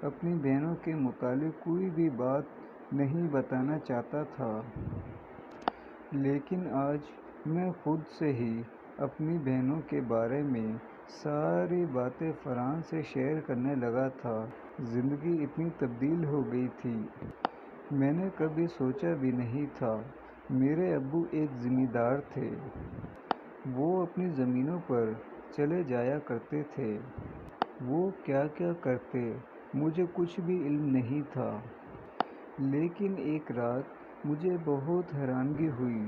اپنی بہنوں کے متعلق کوئی بھی بات نہیں بتانا چاہتا تھا، لیکن آج میں خود سے ہی اپنی بہنوں کے بارے میں ساری باتیں فرحان سے شیئر کرنے لگا تھا۔ زندگی اتنی تبدیل ہو گئی تھی، میں نے کبھی سوچا بھی نہیں تھا۔ میرے ابو ایک زمیندار تھے، وہ اپنی زمینوں پر چلے جایا کرتے تھے۔ وہ کیا کیا کرتے مجھے کچھ بھی علم نہیں تھا، لیکن ایک رات مجھے بہت حیرانگی ہوئی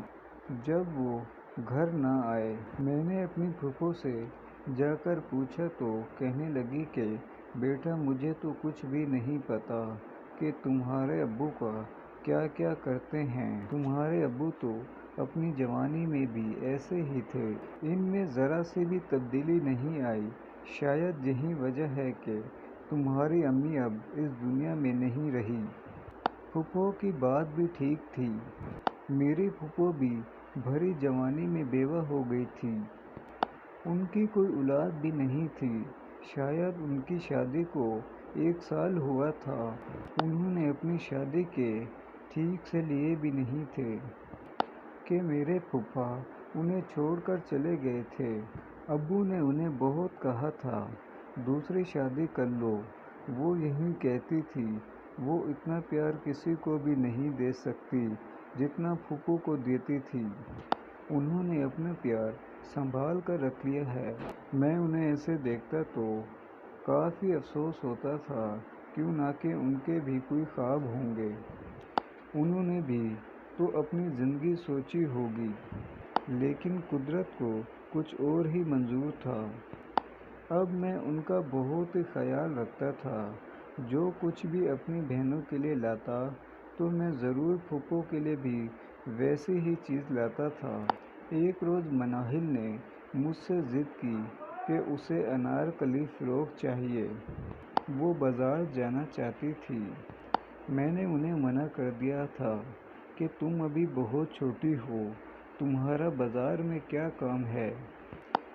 جب وہ گھر نہ آئے۔ میں نے اپنی پھوپھو سے جا کر پوچھا تو کہنے لگی کہ بیٹا مجھے تو کچھ بھی نہیں پتا کہ تمہارے ابو کا کیا کیا کرتے ہیں۔ تمہارے ابو تو اپنی جوانی میں بھی ایسے ہی تھے، ان میں ذرا سی بھی تبدیلی نہیں آئی۔ شاید یہی وجہ ہے کہ تمہاری امی اب اس دنیا میں نہیں رہی۔ پھوپھو کی بات بھی ٹھیک تھی، میری پھوپھو بھی بھری جوانی میں بیوہ ہو گئی تھی، ان کی کوئی اولاد بھی نہیں تھی۔ شاید ان کی شادی کو 1 سال ہوا تھا، انہوں نے اپنی شادی کے ٹھیک سے لیے بھی نہیں تھے کہ میرے پھوپھا انہیں چھوڑ کر چلے گئے تھے۔ ابو نے انہیں بہت کہا تھا دوسری شادی کر لو، وہ یہی کہتی تھی وہ اتنا پیار کسی کو بھی نہیں دے سکتی جتنا پھوپھو کو دیتی تھی۔ انہوں نے اپنا پیار سنبھال کر رکھ لیا ہے۔ میں انہیں ایسے دیکھتا تو کافی افسوس ہوتا تھا، کیوں نہ کہ ان کے بھی کوئی خواب ہوں گے، انہوں نے بھی تو اپنی زندگی سوچی ہوگی، لیکن قدرت کو کچھ اور ہی منظور تھا۔ اب میں ان کا بہت ہی خیال رکھتا تھا، جو کچھ بھی اپنی بہنوں کے لیے لاتا تو میں ضرور پھوپھو کے لیے بھی ویسی ہی چیز لاتا تھا۔ ایک روز مناہل نے مجھ سے ضد کی کہ اسے انارکلی فراق چاہیے، وہ بازار جانا چاہتی تھی۔ میں نے انہیں منع کر دیا تھا کہ تم ابھی بہت چھوٹی ہو، تمہارا بازار میں کیا کام ہے،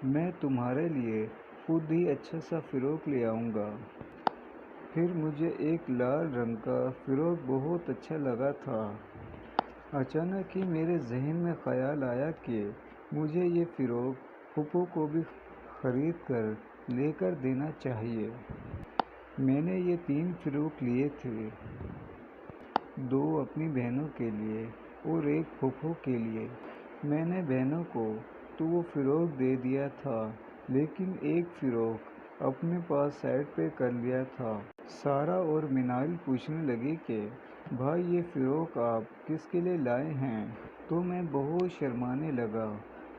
میں تمہارے لیے خود ہی اچھا سا فراق لے آؤں گا۔ پھر مجھے ایک لال رنگ کا فراق بہت اچھا لگا تھا۔ اچانک ہی میرے ذہن میں خیال آیا کہ مجھے یہ فراق پھوپھو کو بھی خرید کر لے کر دینا چاہیے۔ میں نے یہ 3 فراق لیے تھے، 2 اپنی بہنوں کے لیے اور ایک پھوپھو کے لیے۔ میں نے بہنوں کو تو وہ فراق دے دیا تھا، لیکن ایک فراق اپنے پاس سائڈ پہ کر لیا تھا۔ سارا اور منال پوچھنے لگی کہ بھائی یہ فراق آپ کس کے لیے لائے ہیں؟ تو میں بہت شرمانے لگا۔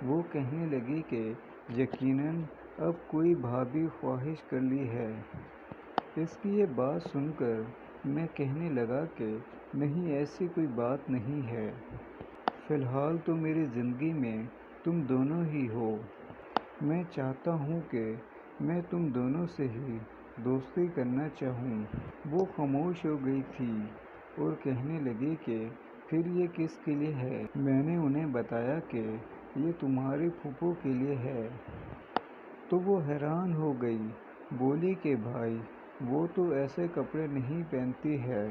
وہ کہنے لگی کہ یقیناً اب کوئی بھابھی خواہش کر لی ہے۔ اس کی یہ بات سن کر میں کہنے لگا کہ نہیں، ایسی کوئی بات نہیں ہے، فی الحال تو میری زندگی میں تم دونوں ہی ہو، میں چاہتا ہوں کہ میں تم دونوں سے ہی دوستی کرنا چاہوں۔ وہ خاموش ہو گئی تھی اور کہنے لگی کہ پھر یہ کس کے لیے ہے؟ میں نے انہیں بتایا کہ یہ تمہاری پھوپھو کے لیے ہے۔ تو وہ حیران ہو گئی، بولی کہ بھائی وہ تو ایسے کپڑے نہیں پہنتی ہے،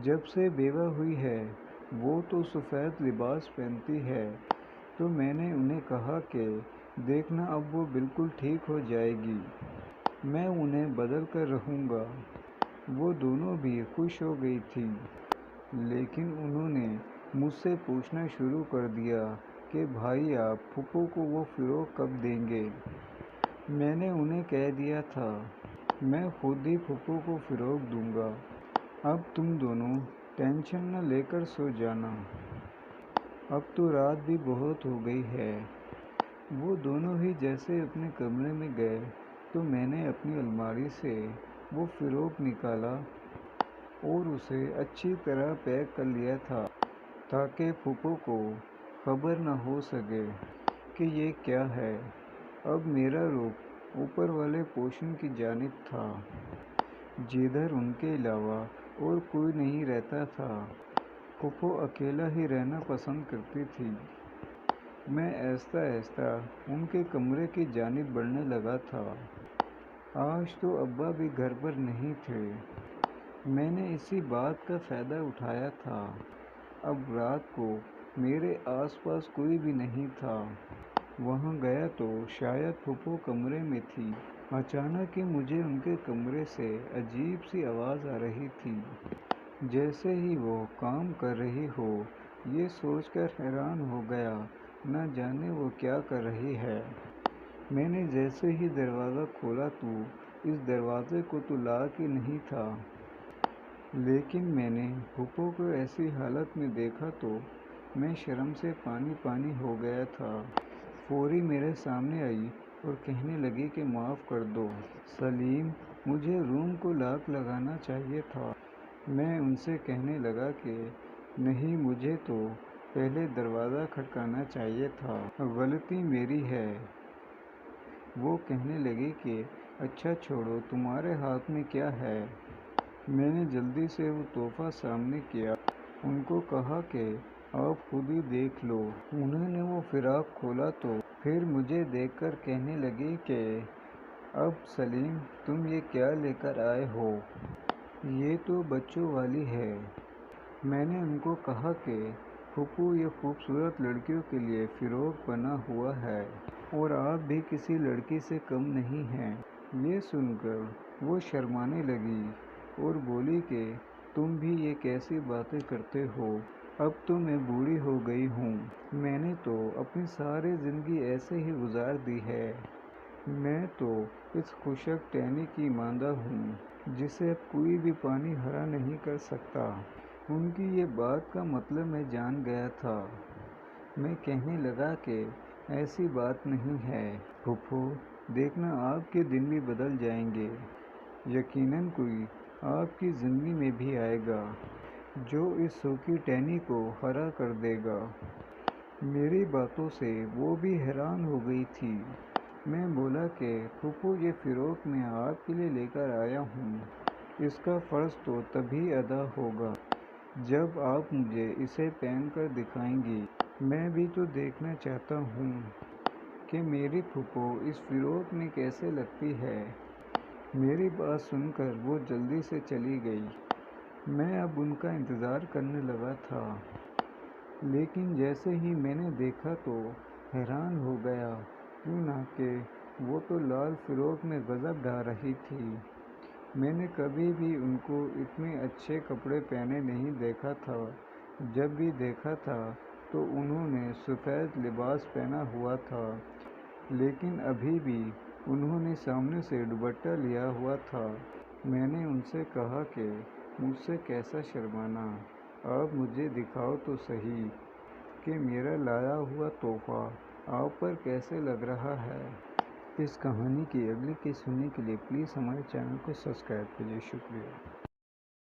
جب سے بیوہ ہوئی ہے وہ تو سفید لباس پہنتی ہے۔ تو میں نے انہیں کہا کہ دیکھنا اب وہ بالکل ٹھیک ہو جائے گی، میں انہیں بدل کر رہوں گا۔ وہ دونوں بھی خوش ہو گئی تھیں، لیکن انہوں نے مجھ سے پوچھنا شروع کر دیا کہ بھائی آپ پھوپھو کو وہ فراق کب دیں گے؟ میں نے انہیں کہہ دیا تھا میں خود ہی پھوپھو کو فراق دوں گا، اب تم دونوں ٹینشن نہ لے کر سو جانا، اب تو رات بھی بہت ہو گئی ہے۔ وہ دونوں ہی جیسے اپنے کمرے میں گئے تو میں نے اپنی الماری سے وہ فراق نکالا اور اسے اچھی طرح پیک کر لیا تھا تاکہ پھوپھو کو خبر نہ ہو سکے کہ یہ کیا ہے۔ اب میرا رخ اوپر والے پوشن کی جانب تھا، جدھر ان کے علاوہ اور کوئی نہیں رہتا تھا۔ پھوپھو اکیلا ہی رہنا پسند کرتی تھی۔ میں آہستہ آہستہ ان کے کمرے کی جانب بڑھنے لگا تھا۔ آج تو ابا بھی گھر پر نہیں تھے۔ میں نے اسی بات کا فائدہ اٹھایا تھا۔ اب رات کو میرے آس پاس کوئی بھی نہیں تھا۔ وہاں گیا تو شاید پھوپھو کمرے میں تھی۔ اچانک ہی مجھے ان کے کمرے سے عجیب سی آواز آ رہی تھی، جیسے ہی وہ کام کر رہی ہو۔ یہ سوچ کر حیران ہو گیا، نہ جانے وہ کیا کر رہی ہے۔ میں نے جیسے ہی دروازہ کھولا تو اس دروازے کو تو لاک ہی نہیں تھا، لیکن میں نے پھوپھو کو ایسی حالت میں دیکھا تو میں شرم سے پانی پانی ہو گیا تھا۔ فوری میرے سامنے آئی اور کہنے لگی کہ معاف کر دو سلیم، مجھے روم کو لاک لگانا چاہیے تھا۔ میں ان سے کہنے لگا کہ نہیں، مجھے تو پہلے دروازہ کھٹکانا چاہیے تھا، غلطی میری ہے۔ وہ کہنے لگی کہ اچھا چھوڑو، تمہارے ہاتھ میں کیا ہے؟ میں نے جلدی سے وہ تحفہ سامنے کیا، ان کو کہا کہ آپ خود ہی دیکھ لو۔ انہوں نے وہ فراق کھولا تو پھر مجھے دیکھ کر کہنے لگی کہ اب سلیم، تم یہ کیا لے کر آئے ہو؟ یہ تو بچوں والی ہے۔ میں نے ان کو کہا کہ پھوپھو، یہ خوبصورت لڑکیوں کے لیے فراق بنا ہوا ہے اور آپ بھی کسی لڑکی سے کم نہیں ہیں۔ یہ سن کر وہ شرمانے لگی اور بولی کہ تم بھی یہ کیسی باتیں کرتے ہو، اب تو میں بوڑھی ہو گئی ہوں، میں نے تو اپنی ساری زندگی ایسے ہی گزار دی ہے، میں تو اس خشک ٹہنی کی ماندا ہوں جسے اب کوئی بھی پانی ہرا نہیں کر سکتا۔ ان کی یہ بات کا مطلب میں جان گیا تھا۔ میں کہنے لگا کہ ایسی بات نہیں ہے پھوپھو، دیکھنا آپ کے دن بھی بدل جائیں گے، یقیناً کوئی آپ کی زندگی میں بھی آئے گا جو اس سوکھی ٹہنی کو ہرا کر دے گا۔ میری باتوں سے وہ بھی حیران ہو گئی تھی۔ میں بولا کہ پھوپھو، یہ فراق میں آپ کے لیے لے کر آیا ہوں، اس کا فرض تو تبھی ادا ہوگا جب آپ مجھے اسے پہن کر دکھائیں گی۔ میں بھی تو دیکھنا چاہتا ہوں کہ میری پھوپھو اس فراق میں کیسے لگتی ہے۔ میری بات سن کر وہ جلدی سے چلی گئی۔ میں اب ان کا انتظار کرنے لگا تھا، لیکن جیسے ہی میں نے دیکھا تو حیران ہو گیا، کیوں نہ کہ وہ تو لال فراق میں غضب ڈھا رہی تھی۔ میں نے کبھی بھی ان کو اتنے اچھے کپڑے پہنے نہیں دیکھا تھا۔ جب بھی دیکھا تھا تو انہوں نے سفید لباس پہنا ہوا تھا، لیکن ابھی بھی انہوں نے سامنے سے دوپٹہ لیا ہوا تھا۔ میں نے ان سے کہا کہ مجھ سے کیسا شرمانا، آپ مجھے دکھاؤ تو صحیح کہ میرا لایا ہوا تحفہ آپ پر کیسے لگ رہا ہے۔ اس کہانی کی اگلی قسط سننے کے لیے پلیز ہمارے چینل کو سبسکرائب کیجیے۔ شکریہ۔